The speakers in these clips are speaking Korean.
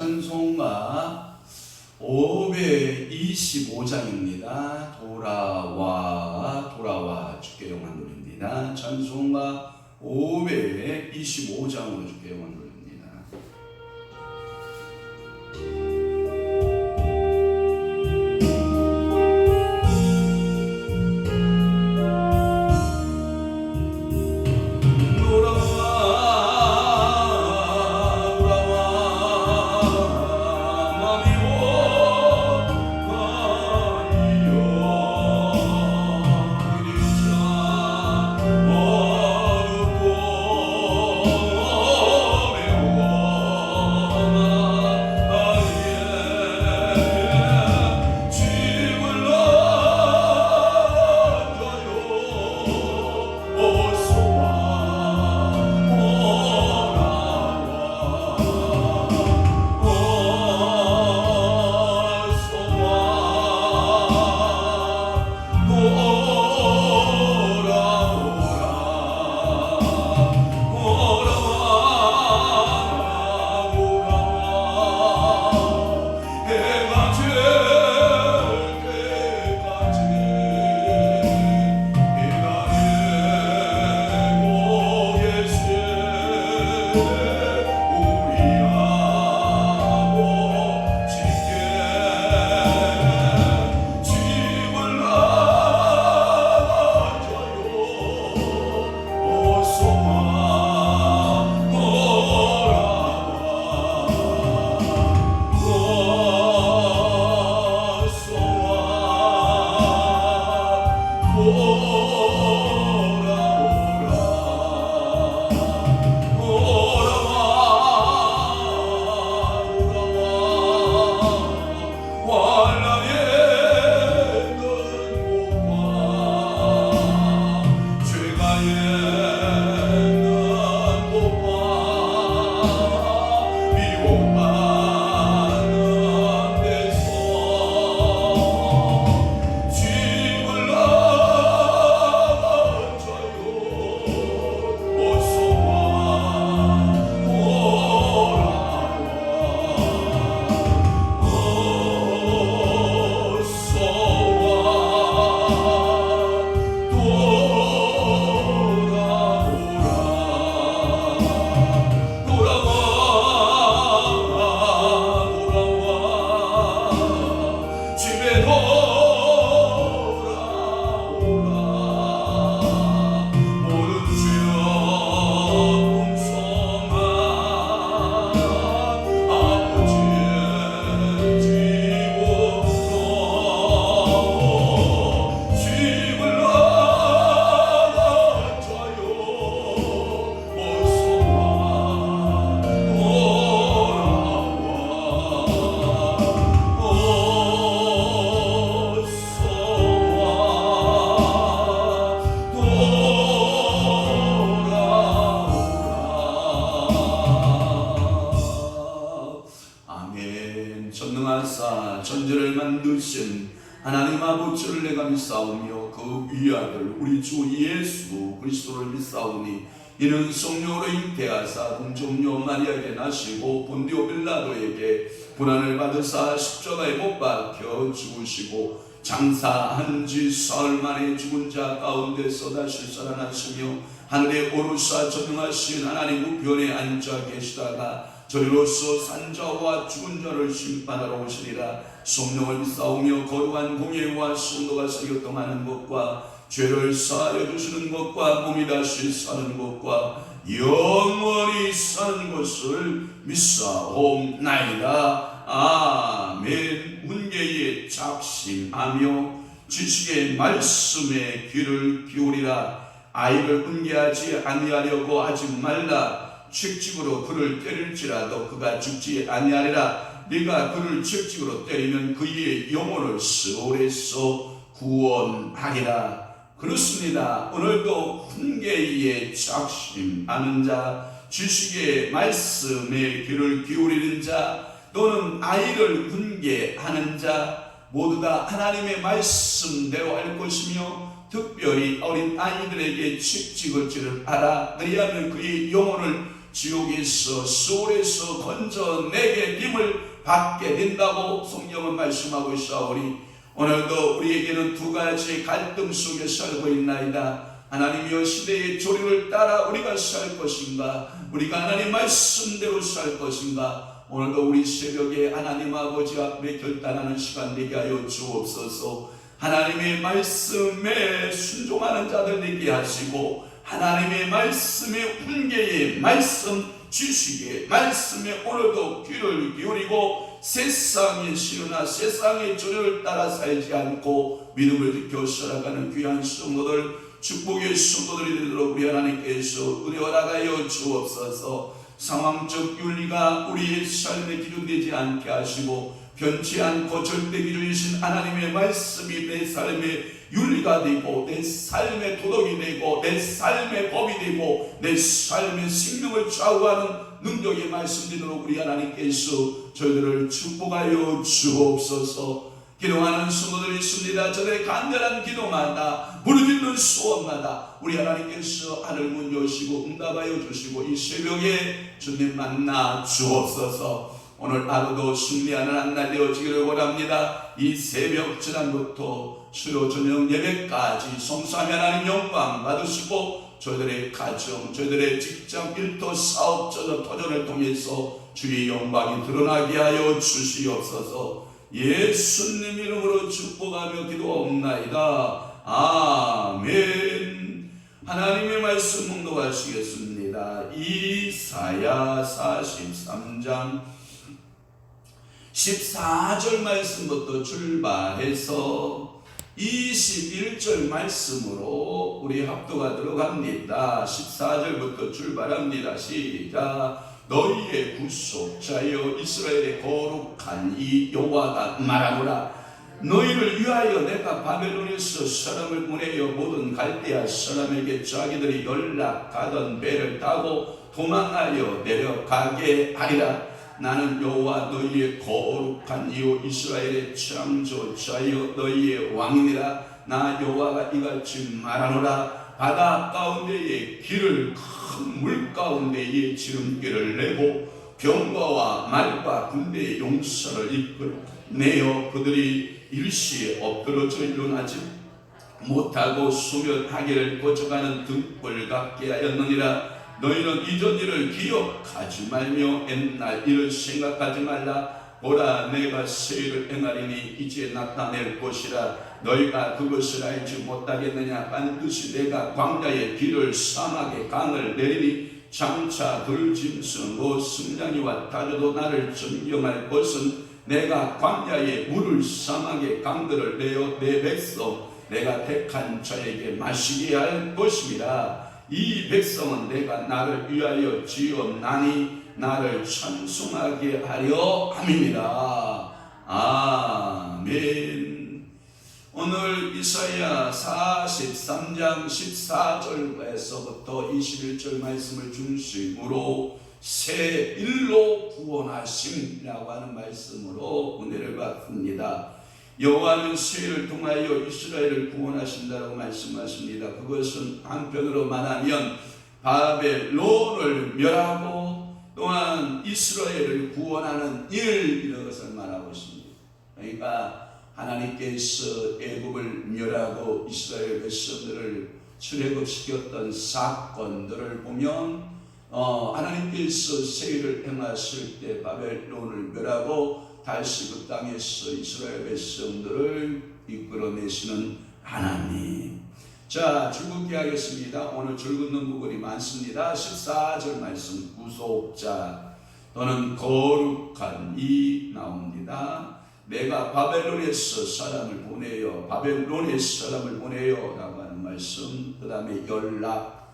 찬송가 525장입니다. 돌아와 주께 영광 돌립니다. 찬송가 525장으로 주께 영광 돌립니다. 전제를 만드신 하나님 아버지를 내가 믿사오며 그 위아들 우리 주 예수 그리스도를 믿사오니 이는 성령으로 잉태하사 동정녀 마리아에게 나시고 본디오 빌라도에게 고난을 받으사 십자가에 못 박혀 죽으시고 장사한 지 사흘 만에 죽은 자 가운데서 다시 살아나시며 하늘에 오르사 전능하신 하나님 우편에 앉아 계시다가 저리로서 산자와 죽은 자를 심판하러 오시리라. 성령을 믿사오며 거룩한 공예와 성도가 사교통하는 것과 죄를 사하여 주시는 것과 몸이 다시 사는 것과 영원히 사는 것을 믿사옵나이다. 아멘. 문계에 작심하며 지식의 말씀에 귀를 기울이라. 아이를 훈계하지 아니하려고 하지 말라. 책찍으로 그를 때릴지라도 그가 죽지 아니하리라. 네가 그를 책찍으로 때리면 그의 영혼을 스올에서 구원하리라. 그렇습니다. 오늘도 훈계에 작심하는 자, 지식의 말씀에 귀를 기울이는 자, 또는 아이를 훈계하는 자 모두 다 하나님의 말씀대로 할 것이며 특별히 어린 아이들에게 책찍을 지를 알아 그리하면 그의 영혼을 지옥에서 수월에서 건져내게 힘을 받게 된다고 성경은 말씀하고 있사오니 오늘도 우리에게는 두 가지 갈등 속에 살고 있나이다. 하나님이여 시대의 조류를 따라 우리가 살 것인가, 우리가 하나님 말씀대로 살 것인가. 오늘도 우리 새벽에 하나님 아버지 앞에 결단하는 시간 되게 하여 주옵소서. 하나님의 말씀에 순종하는 자들 되게 하시고 하나님의 말씀의 훈계에 말씀 지식에 말씀에 오늘도 귀를 기울이고 세상의 신호나 세상의 조류를 따라 살지 않고 믿음을 지켜 살아가는 귀한 성도들, 축복의 성도들이 되도록 우리 하나님께서 은혜 허락하여 주옵소서. 상황적 윤리가 우리의 삶의 기준 되지 않게 하시고 변치 않고 절대 기준이신 하나님의 말씀이 내 삶의 윤리가 되고 내 삶의 도덕이 되고 내 삶의 법이 되고 내 삶의 생명을 좌우하는 능력의 말씀 되도록 우리 하나님께서 저희들을 축복하여 주옵소서. 기도하는 성도들이 있습니다. 저들의 간절한 기도마다 부르짖는 소원마다 우리 하나님께서 하늘문 여시고 응답하여 주시고 이 새벽에 주님 만나 주옵소서. 오늘 하루도 승리하는 한 날 되어지기를 원합니다. 이 새벽 지난부터 수요 저녁 예배까지 성삼위 하나님 영광 받으시고 저희들의 가정, 저희들의 직장, 일터, 사업, 터전을 통해서 주의 영광이 드러나게 하여 주시옵소서. 예수님 이름으로 축복하며 기도하옵나이다. 아멘. 하나님의 말씀 묵독하시겠습니다. 이사야 43장 14절 말씀부터 출발해서 21절 말씀으로 우리 합독하도록 합니다. 14절부터 출발합니다. 시작. 너희의 구속자여 이스라엘의 거룩한 이 여호와가 말하노라. 너희를 위하여 내가 바벨론에서 사람을 보내어 모든 갈대아 사람에게 자기들이 연락하던 배를 타고 도망하여 내려가게 하리라. 나는 여호와 너희의 거룩한 이요 이스라엘의 창조자여 너희의 왕이니라. 나 여호와가 이같이 말하노라. 바다 가운데의 길을 큰 물 가운데에 지름길을 내고 병거와 말과 군대의 용사를 이끌어내어 그들이 일시에 엎드러져 일어나지 못하고 수면하기를 거쳐가는 등불 같게 하였느니라. 너희는 이전 일을 기억하지 말며 옛날 일을 생각하지 말라. 보라 내가 새 일을 행하리니 이제 나타낼 것이라. 너희가 그것을 알지 못하겠느냐. 반드시 내가 광야의 길을 사막의 강을 내리니 장차 들짐승 승냥이와 다르도 나를 존경할 것은 내가 광야의 물을 사막의 강들을 내어 내 백성 내가 택한 자에게 마시게 할 것입니다. 이 백성은 내가 나를 위하여 지었나니 나를 찬송하게 하려 함이니라. 아멘. 오늘 이사야 43장 14절에서부터 21절 말씀을 중심으로 새 일로 구원하심이라고 하는 말씀으로 은혜를 받습니다. 여호와는 새 일을 통하여 이스라엘을 구원하신다고 말씀하십니다. 그것은 한편으로 말하면 바벨론을 멸하고 또한 이스라엘을 구원하는 일, 이런 것을 말하고 있습니다. 그러니까 하나님께서 애굽을 멸하고 이스라엘 백성들을 출애굽시켰던 사건들을 보면 하나님께서 새 일을 행하실 때 바벨론을 멸하고 다시 그 땅에서 이스라엘 백성들을 이끌어내시는 하나님. 자, 줄긋기 하겠습니다. 오늘 줄긋는 부분이 많습니다. 14절 말씀, 구속자 또는 거룩한 이 나옵니다. 내가 바벨론에서 사람을 보내요. 바벨론에서 사람을 보내요 라고 하는 말씀. 그 다음에 연락,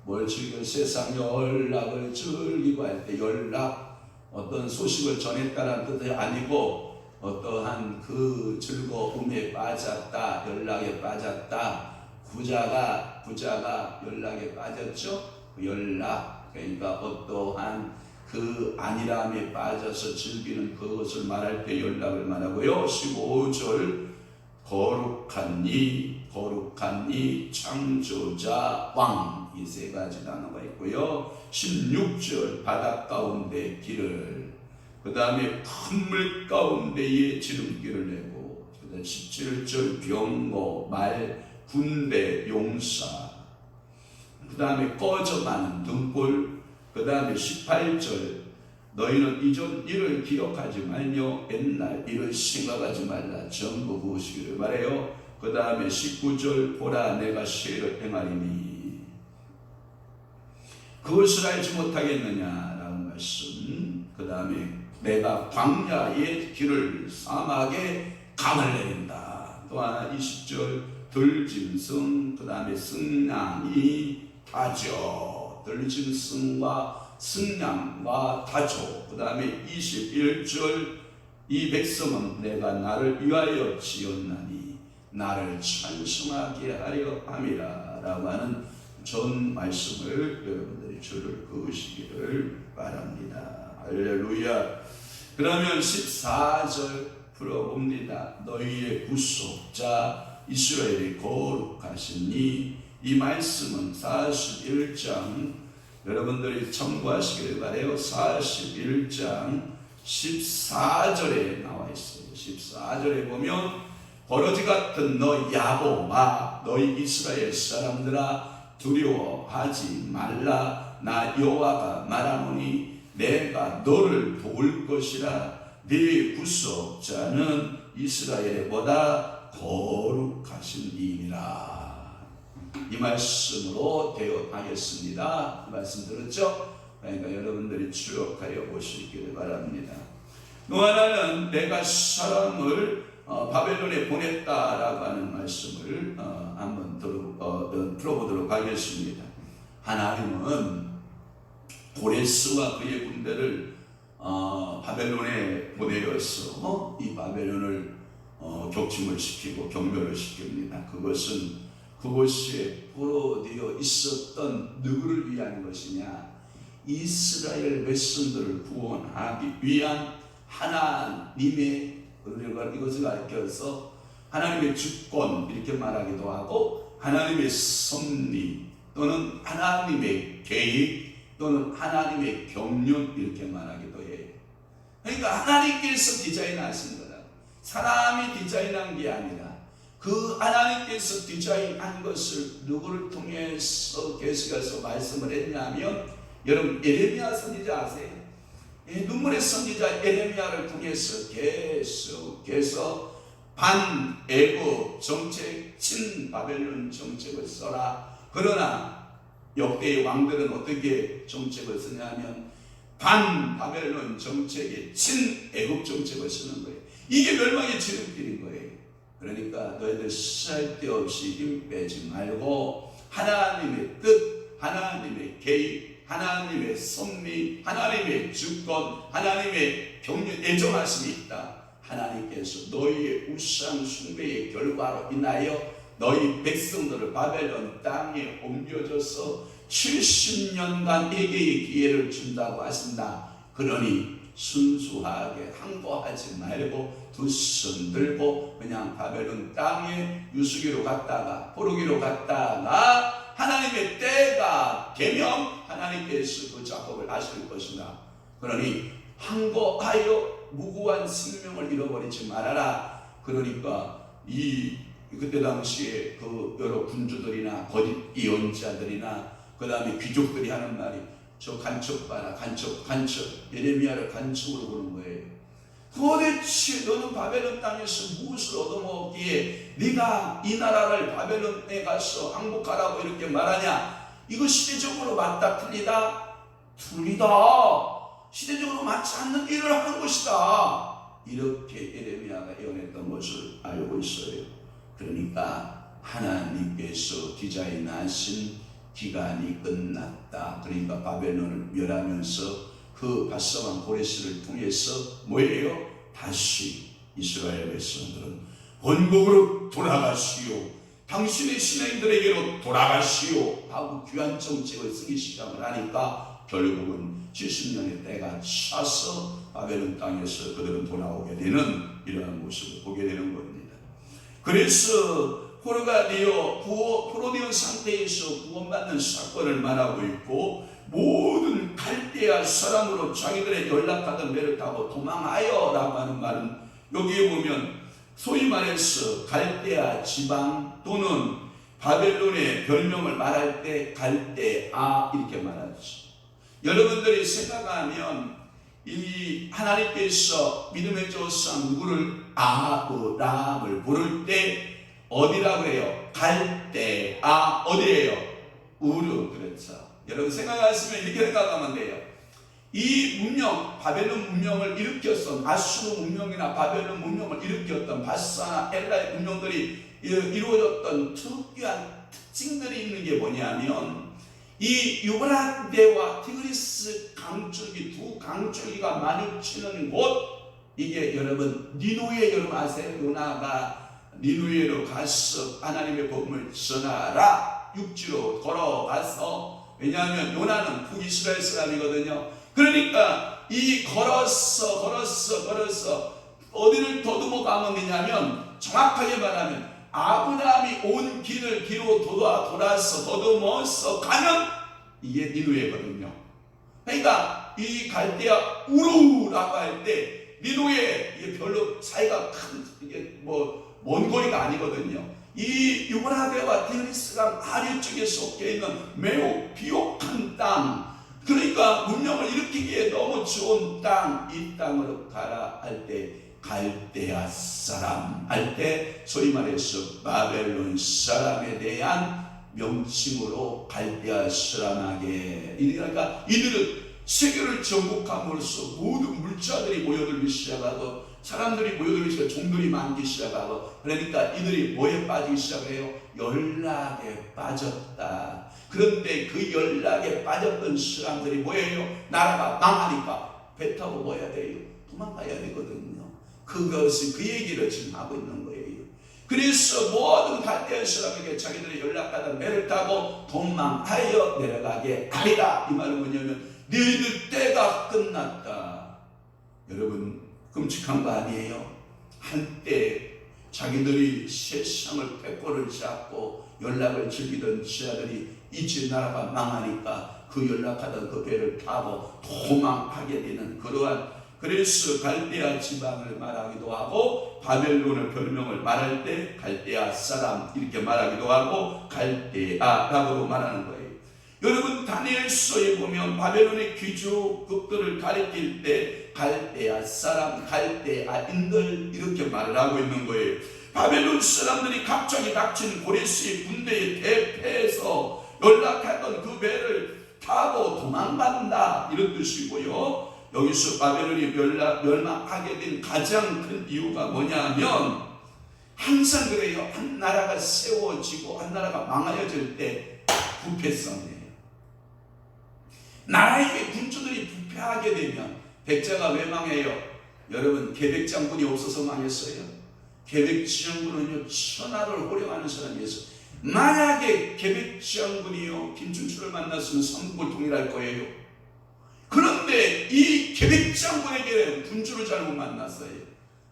뭘 즐겨 세상 연락을 즐기고 할 때 연락, 어떤 소식을 전했다는 뜻이 아니고 어떠한 그 즐거움에 빠졌다, 연락에 빠졌다. 부자가 연락에 빠졌죠. 그 연락, 그러니까 어떠한 그 안일함에 빠져서 즐기는 그것을 말할 때 연락을 말하고요. 15절 거룩한 이 창조자 왕, 이 세 가지 단어가 있고요. 16절 바닷 가운데 길을, 그 다음에 큰 물 가운데에 지름길을 내고, 그 다음에 17절 병거, 말, 군대, 용사, 그 다음에 꺼져가는 등불, 그 다음에 18절 너희는 이전 일을 기억하지 말며 옛날 일을 생각하지 말라 전부 부으시기를 말해요. 그 다음에 19절 보라 내가 시를 행하리니 그것을 알지 못하겠느냐라는 말씀. 그 다음에 내가 광야의 길을 사막에 강을 내린다. 또한 20절 들짐승, 그 다음에 승냥이 다져, 들짐승과 승냥과 다져. 그 다음에 21절 이 백성은 내가 나를 위하여 지었나니 나를 찬송하게 하려 함이라 라고 하는 전 말씀을 여러분들이 줄을 그으시기를 바랍니다. 할렐루야. 그러면 14절 풀어봅니다. 너희의 구속자 이스라엘이 거룩하시니, 이 말씀은 41장 여러분들이 참고하시기를 바라요. 41장 14절에 나와 있어요. 14절에 보면 버러지 같은 너 야곱아 너희 이스라엘 사람들아 두려워하지 말라. 나 여호와가 말하노니 내가 너를 도울 것이라. 네 구속자는 이스라엘의 보다 거룩하신 이니라. 이 말씀으로 대언하겠습니다. 이 말씀 들었죠? 그러니까 여러분들이 추억하여 보시기를 바랍니다. 또 하나는 내가 사람을 바벨론에 보냈다라고 하는 말씀을 한번 풀어보도록 하겠습니다. 하나님은 고레스와 그의 군대를 바벨론에 보내어서 이 바벨론을 격침을 시키고 경멸을 시킵니다. 그것은 그곳에 포로되어 있었던 누구를 위한 것이냐? 이스라엘 백성들을 구원하기 위한 하나님의, 우리가 이것을 가르쳐서 하나님의 주권 이렇게 말하기도 하고, 하나님의 섭리 또는 하나님의 계획 또는 하나님의 경륜 이렇게 말하기도 해요. 그러니까 하나님께서 디자인하신 거다. 사람이 디자인한 게 아니라 그 하나님께서 디자인한 것을 누구를 통해서 계속해서 말씀을 했냐면, 여러분 예레미야 선지자 아세요? 눈물의 선지자 예레미야를 통해서 계속해서 반애국 정책, 친바벨론 정책을 써라. 그러나 역대의 왕들은 어떻게 정책을 쓰냐면 반바벨론 정책에 친애국 정책을 쓰는 거예요. 이게 멸망의 지름길인 거예요. 그러니까 너희들 쓸데없이 힘 빼지 말고 하나님의 뜻, 하나님의 계획, 하나님의 섭리, 하나님의 주권, 하나님의 경륜, 애정하심이 있다. 하나님께서 너희의 우상 숭배의 결과로 인하여 너희 백성들을 바벨론 땅에 옮겨줘서 70년간 회개의 기회를 준다고 하신다. 그러니 순수하게 항거하지 말고 두 손 들고 그냥 바벨론 땅에 유수기로 갔다가 포로기로 갔다가 하나님의 때가 되면 하나님께서 그 작업을 하실 것이다. 그러니 항거하여 무고한 생명을 잃어버리지 말아라. 그러니까 그때 당시에 그 여러 군주들이나 거짓 예언자들이나 그 다음에 귀족들이 하는 말이 저 간첩 봐라, 간첩. 예레미야를 간첩으로 보는 거예요. 도대체 너는 바벨론 땅에서 무엇을 얻어먹기에 네가 이 나라를 바벨론에 가서 항복하라고 이렇게 말하냐? 이거 시대적으로 맞다 틀리다? 시대적으로 맞지 않는 일을 하는 것이다. 이렇게 예레미야가 예언했던 것을 알고 있어요. 그러니까 하나님께서 디자인하신 기간이 끝났다. 그러니까 바벨론을 멸하면서 그 바사왕 고레스를 통해서 뭐예요? 다시 이스라엘 백성들은 본국으로 돌아가시오. 당신의 신앙인들에게로 돌아가시오 하고 귀한 정책을 쓰기 시작을 하니까 결국은 70년의 때가 차서 바벨론 땅에서 그들은 돌아오게 되는 이러한 모습을 보게 되는 겁니다. 그래서 포르가디오 프로디온 상태에서 구원받는 사건을 말하고 있고, 모든 갈대아 사람으로 자기들의 연락하던 배를 타고 도망하여 라고 하는 말은, 여기에 보면 소위 말해서 갈대아 지방 또는 바벨론의 별명을 말할 때 갈대아 이렇게 말하죠. 여러분들이 생각하면 이 하나님께서 믿음의 조상 누구를 아브라함을 부를 때 어디라고 해요? 갈대아. 어디예요? 우르. 그렇죠. 여러분 생각하시면 이렇게 생각하면 돼요. 이 문명, 바벨론 문명을 일으켰던 아수르 문명이나 바벨론 문명을 일으켰던 바사나 엘라의 문명들이 이루어졌던 특유한 특징들이 있는 게 뭐냐면, 이 유브라데와 티그리스 강줄기, 두 강줄기가 마주치는 곳, 이게 여러분 니누에, 여러분 아세요? 요나가 니누에로 가서 하나님의 복음을 전하라 육지로 걸어가서, 왜냐하면 요나는 북이스라엘 사람이거든요. 그러니까 이 걸어서 어디를 더듬어 가면 되냐면, 정확하게 말하면 아브라함이 온 길을 뒤로 돌아서 더듬어서 가면 이게 니누에거든요. 그러니까 이 갈대아 우르라고 할 때 니누에 이게 별로 차이가 큰, 이게 먼 거리가 아니거든요. 이 유브라데와 티그리스강 아류 쪽에 속해 있는 매우 비옥한 땅, 그러니까 문명을 일으키기에 너무 좋은 땅, 이 땅으로 가라 할 때 갈대아 사람 할 때 소위 말해서 바벨론 사람에 대한 명칭으로 갈대아 사람에게, 그러니까 이들은 세계를 정복함으로써 모든 물자들이 모여들기 시작하고 사람들이 모여들기 시작하고 종들이 많기 시작하고, 그러니까 이들이 뭐에 빠지기 시작해요? 연락에 빠졌다. 그런데 그 연락에 빠졌던 사람들이 뭐예요? 나라가 망하니까 배 타고 뭐 해야 돼요? 도망가야 되거든요. 그것이 그 얘기를 지금 하고 있는 거예요. 그래서 모든 갈대아 사람에게 자기들이 연락하던 배를 타고 도망하여 내려가게 하리라. 이 말은 뭐냐면 너희들 때가 끝났다. 여러분 끔찍한 거 아니에요? 한때 자기들이 세상을 패권을 잡고 연락을 즐기던 지하들이 이제 나라가 망하니까 그 연락하던 그 배를 타고 도망하게 되는 그러한, 그래서 갈대아 지방을 말하기도 하고 바벨론의 별명을 말할 때 갈대아 사람 이렇게 말하기도 하고 갈대아라고 말하는 거예요. 여러분 다니엘서에 보면 바벨론의 귀족급들을 가리킬 때 갈대아 사람, 갈대아인들 이렇게 말을 하고 있는 거예요. 바벨론 사람들이 갑자기 닥친 고레스의 군대에 대패해서 연락했던 그 배를 타고 도망간다 이런 뜻이고요. 여기서 바벨론이 멸망하게 된 가장 큰 이유가 뭐냐면, 항상 그래요. 한 나라가 세워지고 한 나라가 망하여질 때 부패성이에요. 나라에게 군주들이 부패하게 되면 백제가 왜 망해요? 여러분 계백 장군이 없어서 망했어요. 계백 장군은요 천하를 호령하는 사람이었어요. 만약에 계백 장군이요 김춘추를 만났으면 삼국을 통일할 거예요. 그런데 이 계백 장군에게는 군주를 잘못 만났어요.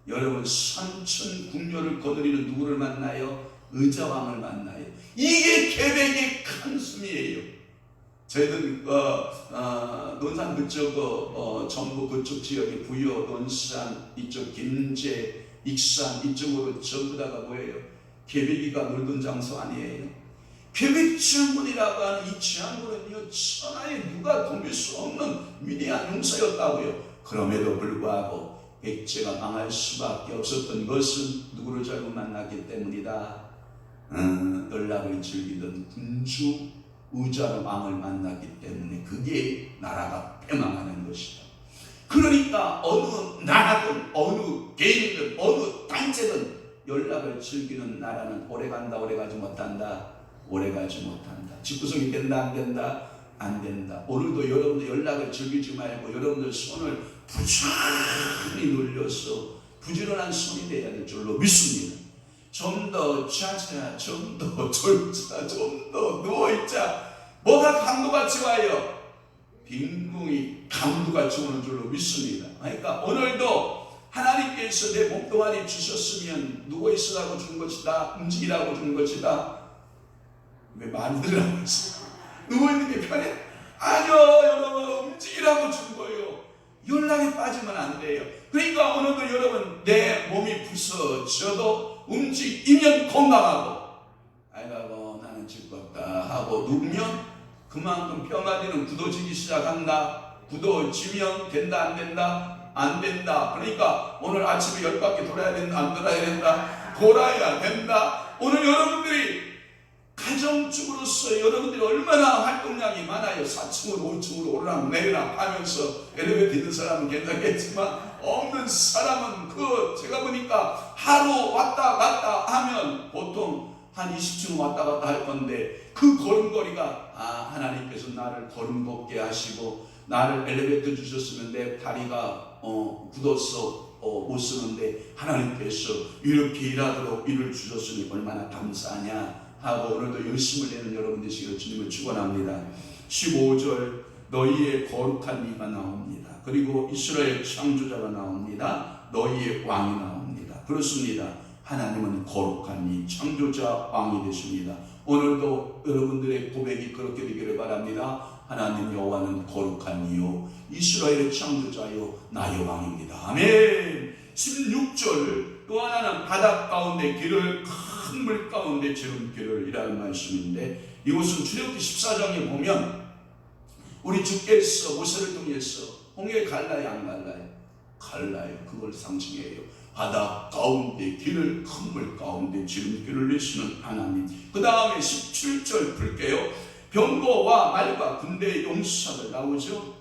여러분 선천 궁녀를 거느리는 누구를 만나요? 의자왕을 만나요. 이게 계백의 큰 숨이에요. 저희들 논산 그쪽 전부 그쪽 지역의 부여, 논산 이쪽 김제, 익산 이쪽으로 전부 다가 뭐예요? 계백이가 놀던 장소 아니에요. 계백 장군이라고 하는 이 장군은요 천하에 누가 동일 수 없는 위대한 용사였다고요. 그럼에도 불구하고 백제가 망할 수밖에 없었던 것은 누구를 잘못 만났기 때문이다. 연락을 즐기던 군주 의자로 왕을 만났기 때문에 그게 나라가 패망하는 것이다. 그러니까 어느 나라든 어느 개인이든 어느 단체든 연락을 즐기는 나라는 오래간다, 오래가지 못한다. 오래가지 못한다. 집구성이 된다, 안 된다? 안 된다. 오늘도 여러분들 연락을 즐기지 말고 여러분들 손을 부지런히 놀려서 부지런한 손이 되어야 될 줄로 믿습니다. 좀 더 자자, 좀 더 졸자, 좀 더 누워있자. 뭐가 강도같이 와요? 빈궁이 강도같이 오는 줄로 믿습니다. 그러니까 오늘도 하나님께 하나님께서 내 몸뚱아리 주셨으면 누워있으라고 준 것이다, 움직이라고 준 것이다. 왜 많이 들으라고 했어요? 누워있는 게 편해? 아니요, 여러분, 움직이라고 준 거예요. 연락에 빠지면 안 돼요. 그러니까 오늘도 여러분, 내 몸이 부서져도 움직이면 건강하고, 아이고 나는 즐겁다 하고 누우면 그만큼 뼈마디는 굳어지기 시작한다. 굳어지면 된다, 안 된다? 안 된다. 그러니까 오늘 아침에 10바퀴 돌아야 된다, 안 돌아야 된다? 돌아야 된다. 오늘 여러분들이 가정주부로서 여러분들이 얼마나 활동량이 많아요. 4층으로 5층으로 오르락 내리락 하면서 엘리베이터 있는 사람은 괜찮겠지만 없는 사람은 제가 보니까 하루 왔다 갔다 하면 보통 한 20층 왔다 갔다 할 건데 그 걸음걸이가 하나님께서 나를 걸음 걷게 하시고 나를 엘리베이터 주셨으면 내 다리가 굳어서 못 쓰는데 하나님께서 이렇게 일하도록 일을 주셨으니 얼마나 감사하냐 하고 오늘도 열심을 내는 여러분 되시기를 주님을 축원합니다. 15절 너희의 거룩한 이가 나옵니다. 그리고 이스라엘 창조자가 나옵니다. 너희의 왕이 나옵니다. 그렇습니다. 하나님은 거룩한 이 창조자 왕이 되십니다. 오늘도 여러분들의 고백이 그렇게 되기를 바랍니다. 하나님 여호와는 거룩한 이요 이스라엘의 창조자요 나의 왕입니다. 아멘. 16절 또 하나는 바다 가운데 길을 큰 물 가운데 지름길을 이라는 말씀인데 이것은 출애굽기 14장에 보면 우리 주께서 모세를 통해서 홍해를 갈라요, 안 갈라요? 갈라요. 그걸 상징해요. 바다 가운데 길을 큰 물 가운데 지름길을 내시는 하나님. 그 다음에 17절 볼게요. 병거와 말과 군대의 용사들 나오죠.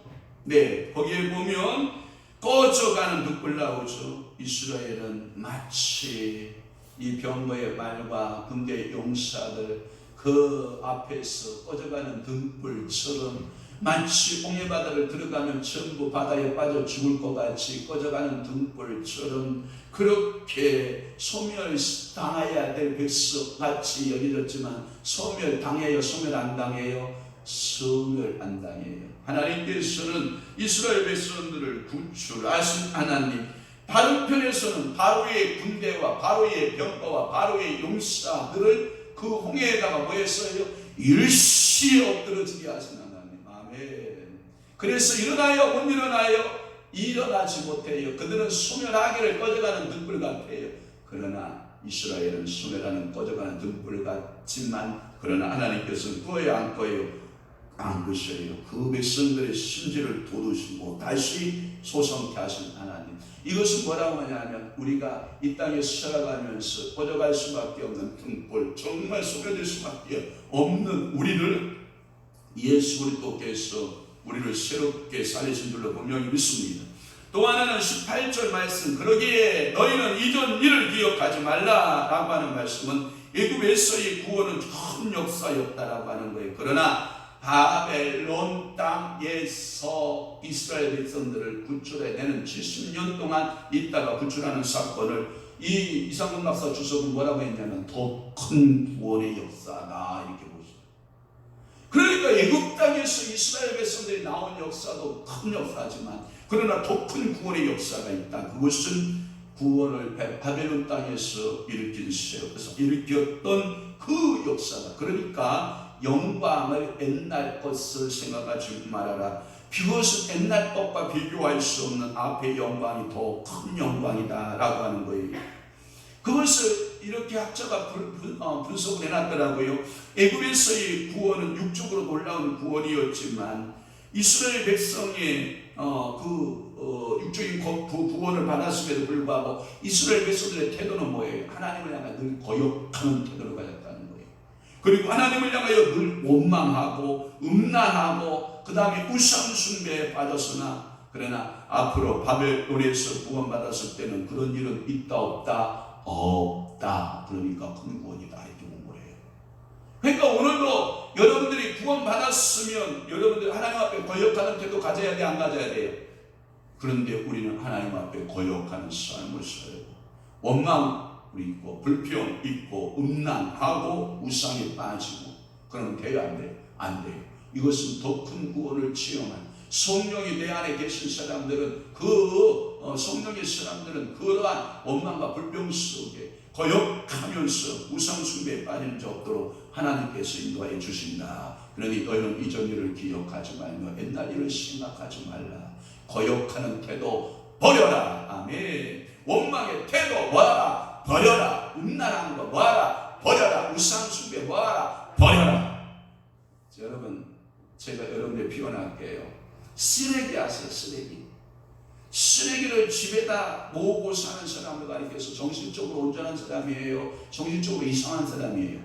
네, 거기에 보면 꺼져가는 늑불 나오죠. 이스라엘은 마치 이 병거의 말과 군대의 용사들 그 앞에서 꺼져가는 등불처럼 마치 홍해바다를 들어가면 전부 바다에 빠져 죽을 것 같이 꺼져가는 등불처럼 그렇게 소멸당해야 될 백성 같이 여겨졌지만 소멸당해요? 소멸 안 당해요? 소멸 안 당해요. 하나님께서는 이스라엘 백성들을 구출하신 하나님. 다른 편에서는 바로의 군대와 바로의 병거와 바로의 용사들을 그 홍해에다가 뭐 했어요? 일시에 엎드러지게 하신 하나님. 아멘. 그래서 일어나요? 못 일어나요? 일어나지 못해요. 그들은 소멸하기를 꺼져가는 등불 같아요. 그러나 이스라엘은 소멸하는 꺼져가는 등불 같지만 그러나 하나님께서는 꺼요 안 꺼요? 안 꺼셔요. 그 백성들의 심지를 돋우시고 다시 소성케 하신 하나님. 이것은 뭐라고 하냐면 우리가 이 땅에 살아가면서 꺼져갈 수밖에 없는 등불, 정말 소멸될 수밖에 없는 우리를 예수 그리스도께서 우리를 새롭게 살리신 줄로 분명히 믿습니다. 또 하나는 18절 말씀, 그러기에 너희는 이전 일을 기억하지 말라라고 하는 말씀은 애굽에서의 구원은 큰 역사였다라고 하는 거예요. 그러나 바벨론 땅에서 이스라엘 백성들을 구출해내는 70년 동안 있다가 구출하는 사건을 이 이상근 박사 주석은 뭐라고 했냐면 더 큰 구원의 역사다 이렇게 보시죠. 그러니까 애굽 땅에서 이스라엘 백성들이 나온 역사도 큰 역사지만 그러나 더 큰 구원의 역사가 있다. 그것은 구원을 바벨론 땅에서 일으켰던 그 역사다. 그러니까 영광을 옛날 것을 생각하지 말아라. 그것은 옛날 것과 비교할 수 없는 앞의 영광이 더 큰 영광이다 라고 하는 거예요. 그것을 이렇게 학자가 분석을 해놨더라고요. 애굽에서의 구원은 육적으로 놀라운 구원이었지만 이스라엘 백성의 육적인 구원을 받았음에도 불구하고 이스라엘 백성들의 태도는 뭐예요? 하나님을 향해 늘 거역하는 태도를 가졌다는 거예요. 그리고 하나님을 향하여 늘 원망하고 음란하고 그 다음에 우상 숭배에 빠졌으나 그러나 앞으로 바벨론에서 구원받았을 때는 그런 일은 있다 없다? 없다. 그러니까 큰 구원이다 이렇게 본 거예요. 그러니까 오늘도 여러분들이 구원받았으면 여러분들 하나님 앞에 거역하는 태도 가져야 돼, 안 가져야 돼요? 그런데 우리는 하나님 앞에 거역하는 삶을 살고 원망 있고 불평 있고 음란하고 우상에 빠지고 그러면 돼요, 안 돼요? 안 돼요. 이것은 더 큰 구원을 체험한 성령이 내 안에 계신 사람들은 그 성령의 사람들은 그러한 원망과 불평 속에 거역하면서 우상숭배에 빠지는 자 없도록 하나님께서 인도하여 주신다. 그러니 너희는 이전 일을 기억하지 말며 옛날 일을 생각하지 말라. 거역하는 태도 버려라. 아멘. 원망의 태도 뭐하라? 버려라. 음란한 거 뭐하라? 버려라. 우상숭배 뭐하라? 버려라. 여러분, 제가 여러분들 피곤할게요. 쓰레기 아세요? 쓰레기를 집에다 모으고 사는 사람을 가리켜서 정신적으로 온전한 사람이에요? 정신적으로 이상한 사람이에요?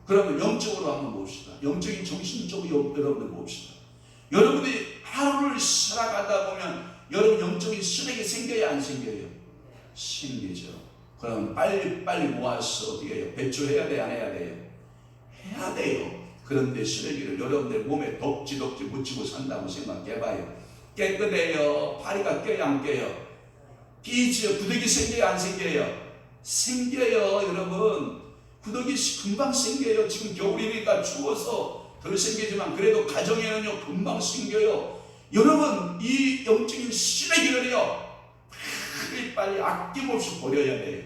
그러면 영적으로 한번 봅시다. 영적인 정신적으로 여러분들 봅시다. 여러분들이 하루를 살아가다 보면 여러분 영적인 쓰레기 생겨야 안 생겨요? 생기죠. 그럼 빨리 모아서 어떻게 해요? 배출해야 돼? 안 해야 돼요? 해야 돼요. 그런데 쓰레기를 여러분들 몸에 덕지 묻히고 산다고 생각해봐요. 깨끗해요? 파리가 껴요? 안 껴요? 끼지요? 구더기 생겨요? 안 생겨요? 생겨요. 여러분, 구더기 금방 생겨요. 지금 겨울이니까 추워서 덜 생기지만 그래도 가정에는요 금방 생겨요. 여러분, 이 영적인 쓰레기를요 빨리 아낌없이 버려야 돼요.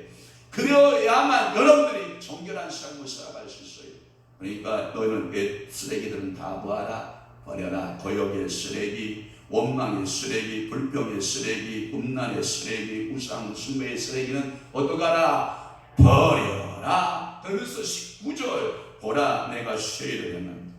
그래야만 여러분들이 정결한 삶을 살아갈 수 있어요. 그러니까 너희는 왜 쓰레기들은 다 모아라? 버려라. 거역의 쓰레기, 원망의 쓰레기, 불평의 쓰레기, 음란의 쓰레기, 우상 숭배의 쓰레기는 어떡하라? 버려라. 그래서 19절 보라 내가 쇠를 행한다.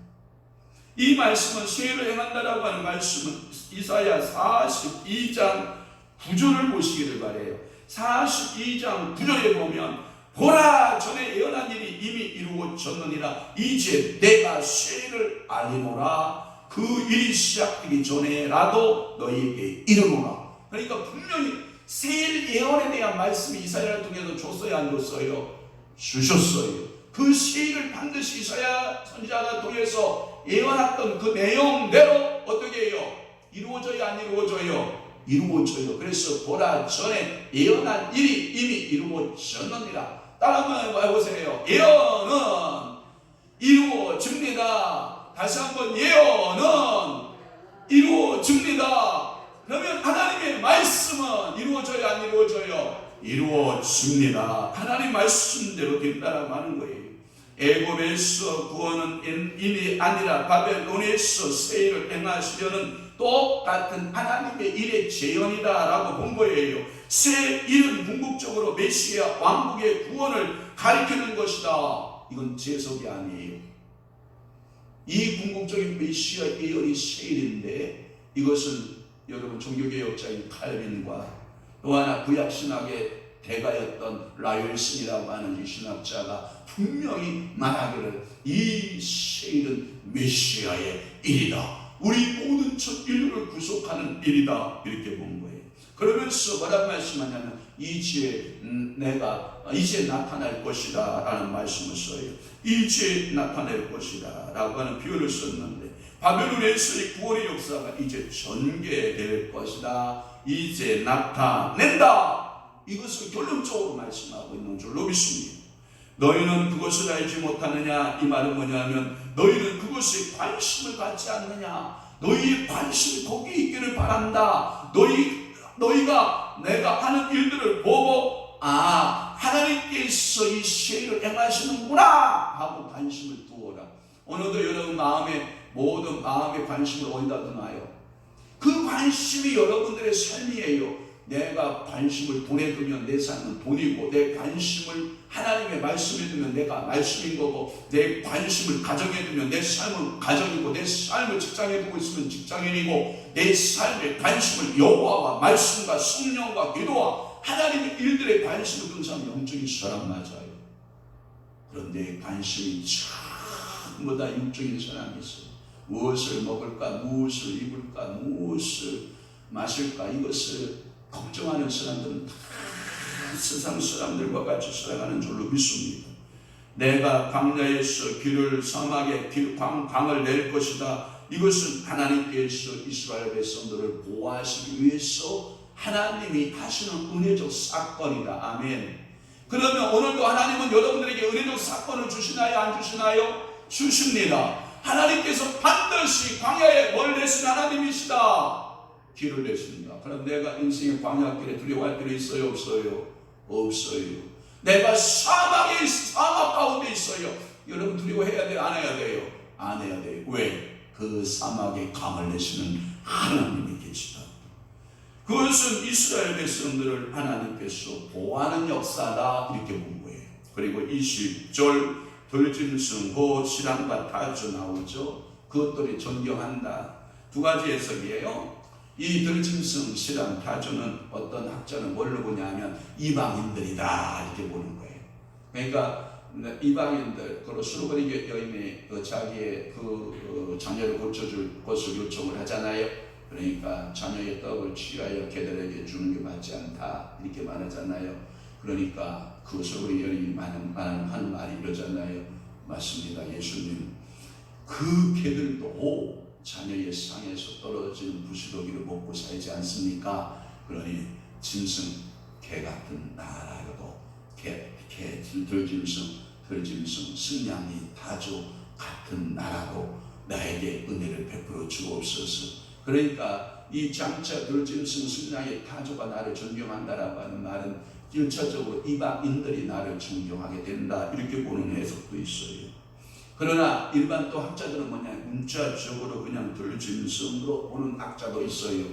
이 말씀은 쇠를 행한다라고 하는 말씀은 이사야 42장 9절을 보시기를 바래요. 42장 9절에 보면 보라 전에 예언한 일이 이미 이루어졌느니라. 이제 내가 쇠를 알리노라. 그 일이 시작되기 전에라도 너희에게 이르노라. 그러니까 분명히 새 예언에 대한 말씀이 이사야를 통해서 줬어요? 안 줬어요? 주셨어요. 그 세일을 반드시 이사야 선지자가 통해서 예언했던 그 내용대로 어떻게 해요? 이루어져요? 안 이루어져요? 이루어져요. 그래서 보라 전에 예언한 일이 이미 이루어졌느니라. 따라 한번 해보세요. 예언은 이루어집니다. 다시 한번 예언은 이루어집니다. 그러면 하나님의 말씀은 이루어져요? 안 이루어져요? 이루어집니다. 하나님 말씀대로 된다라고 하는 거예요. 애굽에서 구원은 인이 아니라 바벨론에서 세일을 행하시려는 똑같은 하나님의 일의 재현이다라고 본 거예요. 새 일은 궁극적으로 메시아 왕국의 구원을 가리키는 것이다. 이건 제석이 아니에요. 이 궁극적인 메시아 예언이 세일인데 이것은 여러분 종교개혁자인 칼빈과 또 하나 구약신학의 대가였던 라이얼슨이라고 하는 이 신학자가 분명히 말하기를 이 세일은 메시아의 일이다. 우리 모든 첫 인류를 구속하는 일이다. 이렇게 본 거예요. 그러면서 뭐라고 말씀하냐면 이제 나타날 것이다 라는 말씀을 써요. 이제 나타날 것이다 라고 하는 표현을 썼는데 바벨론에서의 구원의 역사가 이제 전개될 것이다. 이제 나타낸다. 이것을 결론적으로 말씀하고 있는 줄로 믿습니다. 너희는 그것을 알지 못하느냐? 이 말은 뭐냐면 너희는 그것에 관심을 갖지 않느냐? 너희의 관심이 거기에 있기를 바란다. 너희가 내가 하는 일들을 보고 하나님께서 이 세일을 행하시는구나 하고 관심을 두어라. 오늘도 여러분 모든 마음의 관심을 어디다 두나요? 그 관심이 여러분들의 삶이에요. 내가 관심을 돈에 두면 내 삶은 돈이고, 내 관심을 하나님의 말씀에 두면 내가 말씀인 거고, 내 관심을 가정에 두면 내 삶은 가정이고, 내 삶을 직장에 두고 있으면 직장인이고, 내 삶의 관심을 여호와와 말씀과 성령과 기도와 하나님의 일들에 관심을 두는 사람 영적인 사람 맞아요. 그런데 관심이 전부 다 육적인 사람이 있어요. 무엇을 먹을까, 무엇을 입을까, 무엇을 마실까, 이것을 걱정하는 사람들은 다 세상 사람들과 같이 살아가는 줄로 믿습니다. 내가 광야에서 사막에 강을 낼 것이다. 이것은 하나님께서 이스라엘 백성들을 보호하시기 위해서 하나님이 하시는 은혜적 사건이다. 아멘. 그러면 오늘도 하나님은 여러분들에게 은혜적 사건을 주시나요? 안 주시나요? 주십니다. 하나님께서 반드시 광야에 뭘 내신 하나님이시다. 길을 내신다. 그럼 내가 인생의 광야길에 두려워할 필요 있어요? 없어요? 없어요. 내가 사막 가운데 있어요. 여러분 두려워해야 돼요? 안 해야 돼요? 안 해야 돼요. 왜? 그 사막에 강을 내시는 하나님이 계시다. 그것은 이스라엘 백성들을 하나님께서 보호하는 역사다 이렇게 본 거예요. 그리고 20절 들짐승, 고, 신랑과 타주 나오죠. 그것들이 존경한다. 두 가지 해석이에요. 이 들짐승, 신랑, 타주는 어떤 학자는 뭘로 보냐면 이방인들이다 이렇게 보는 거예요. 그러니까 이방인들, 그리고 수르버리 여인이 자기의 자녀를 고쳐줄 것을 요청을 하잖아요. 그러니까 자녀의 떡을 취하여 걔들에게 주는 게 맞지 않다 이렇게 말하잖아요. 그러니까 그 수르버리 여인이 하는 말이 이러잖아요. 맞습니다. 예수님, 그 개들도 자녀의 상에서 떨어지는 부스러기를 먹고 살지 않습니까? 그러니 짐승, 개 같은 나라로도 들짐승, 승냥이, 타조 같은 나라도 나에게 은혜를 베풀어 주옵소서. 그러니까 이 장차 들짐승, 승냥이, 타조가 나를 존경한다라고 하는 말은 1차적으로 이방인들이 나를 존경하게 된다 이렇게 보는 해석도 있어요. 그러나 일반 또 학자들은 뭐냐, 문자적으로 그냥 들짐승으로 보는 학자도 있어요.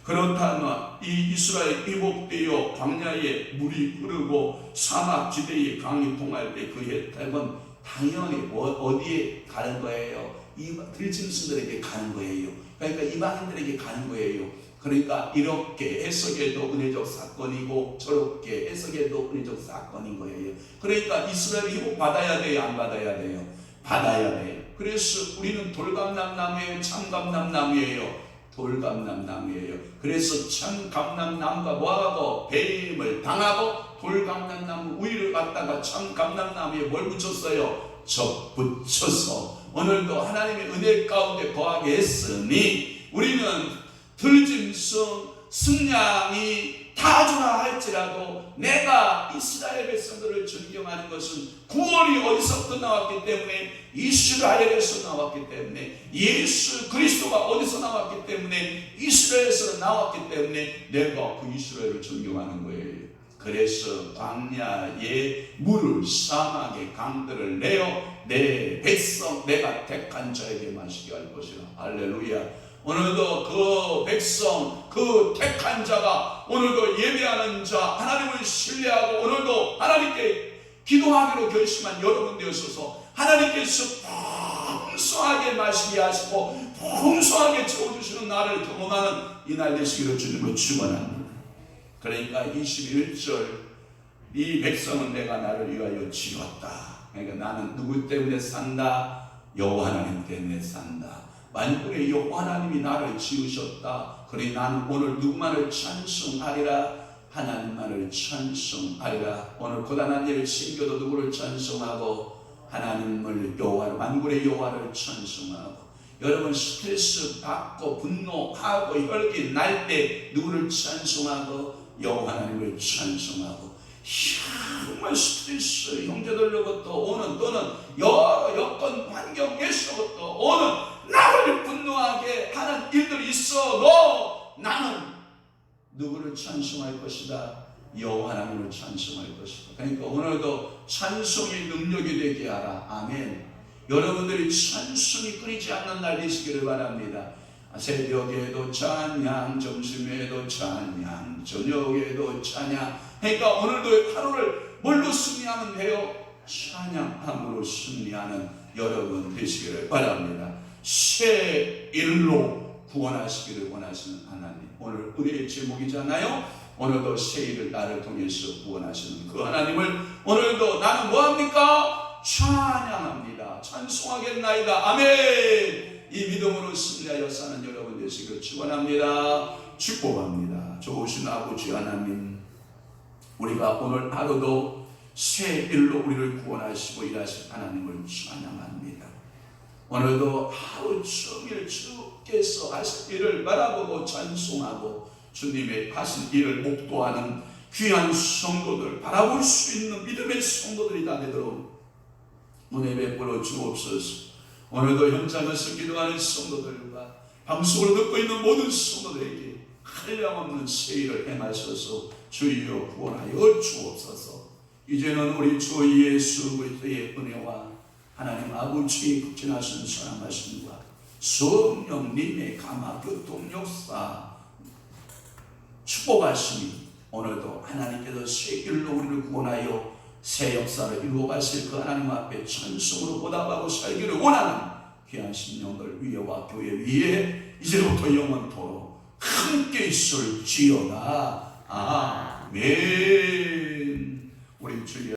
그렇다면 이 이스라엘 이복되어 광야에 물이 흐르고 사막 지대에 강이 통할 때 그 혜택은 당연히 어디에 가는 거예요? 이 들짐승들에게 가는 거예요. 그러니까 이방인들에게 가는 거예요. 그러니까 이렇게 해석에도 은혜적 사건이고 저렇게 해석에도 은혜적 사건인 거예요. 그러니까 이스라엘이 회복 받아야 돼요? 안 받아야 돼요? 받아야 돼요. 그래서 우리는 돌감람나무예요? 참감람나무예요? 돌감람나무예요. 그래서 참감람나무가 뭐하고 배임을 당하고 돌감람나무 위를 갖다가 참감람나무에 뭘 붙였어요? 접 붙여서 오늘도 하나님의 은혜 가운데 거하게 했으니 우리는 들짐승, 승냥이 타주라 할지라도 내가 이스라엘 백성들을 존경하는 것은 구원이 어디서부터 나왔기 때문에 이스라엘에서 나왔기 때문에 예수 그리스도가 어디서 나왔기 때문에 이스라엘에서 나왔기 때문에 내가 그 이스라엘을 존경하는 거예요. 그래서 광야에 물을 사막에 강들을 내어 내 백성 내가 택한 자에게 마시게 할 것이라. 할렐루야. 오늘도 그 백성, 그 택한 자가 오늘도 예배하는 자, 하나님을 신뢰하고 오늘도 하나님께 기도하기로 결심한 여러분 되었어서 하나님께서 풍성하게 마시게 하시고 풍성하게 채워주시는 나를 경험하는 이날 되시기를 주님으로 축원합니다. 그러니까 21절 이 백성은 내가 나를 위하여 지었다. 그러니까 나는 누구 때문에 산다? 여호와 하나님 때문에 산다. 만군의 여호와 하나님이 나를 지으셨다. 그러니 나는 오늘 누구만을 찬송하리라? 하나님만을 찬송하리라. 오늘 고단한 일을 챙겨도 누구를 찬송하고? 하나님을 여호와를, 만군의 여호와를 찬송하고. 여러분 스트레스 받고 분노하고 혈기 날 때 누구를 찬송하고? 여호와 하나님을 찬송하고. 정말 스트레스 형제들로부터 오는 또는 여러 여건 환경에서부터 오는 나를 분노하게 하는 일들이 있어도 나는 누구를 찬송할 것이다? 여호와 하나님을 찬송할 것이다. 그러니까 오늘도 찬송의 능력이 되게 하라. 아멘. 여러분들이 찬송이 끊이지 않는 날 되시기를 바랍니다. 새벽에도 찬양, 점심에도 찬양, 저녁에도 찬양. 그러니까 오늘도 하루를 뭘로 승리하면 돼요? 찬양함으로 승리하는 여러분 되시기를 바랍니다. 새 일로 구원하시기를 원하시는 하나님, 오늘 우리의 제목이잖아요. 오늘도 새 일을 나를 통해서 구원하시는 그 하나님을 오늘도 나는 뭐합니까? 찬양합니다. 찬송하겠나이다. 아멘. 이 믿음으로 승리하여 사는 여러분 되시기를 축원합니다. 축복합니다. 좋으신 아버지 하나님, 우리가 오늘 하루도 새 일로 우리를 구원하시고 일하실 하나님을 찬양합니다. 오늘도 하루 종일 주께서 하실 일을 바라보고 찬송하고 주님의 하신 일을 목도하는 귀한 성도들, 바라볼 수 있는 믿음의 성도들이 다 되도록 은혜 베풀어 주옵소서. 오늘도 현장에서 기도하는 성도들과 방송을 듣고 있는 모든 성도들에게 한량없는 세일을 행하셔서 주여 구원하여 주옵소서. 이제는 우리 주 예수 그리스도의 은혜와 하나님 아버지의 극진하신 사랑하심과 성령님의 감화교통 역사 축복하심이 오늘도 하나님께서 새 길로 우리를 구원하여 새 역사를 이루어가실 그 하나님 앞에 찬송으로 보답하고 살기를 원하는 귀한 신령들 위에와 교회 위에 이제부터 영원토록 함께 있을지어다. 아멘. 우리 주여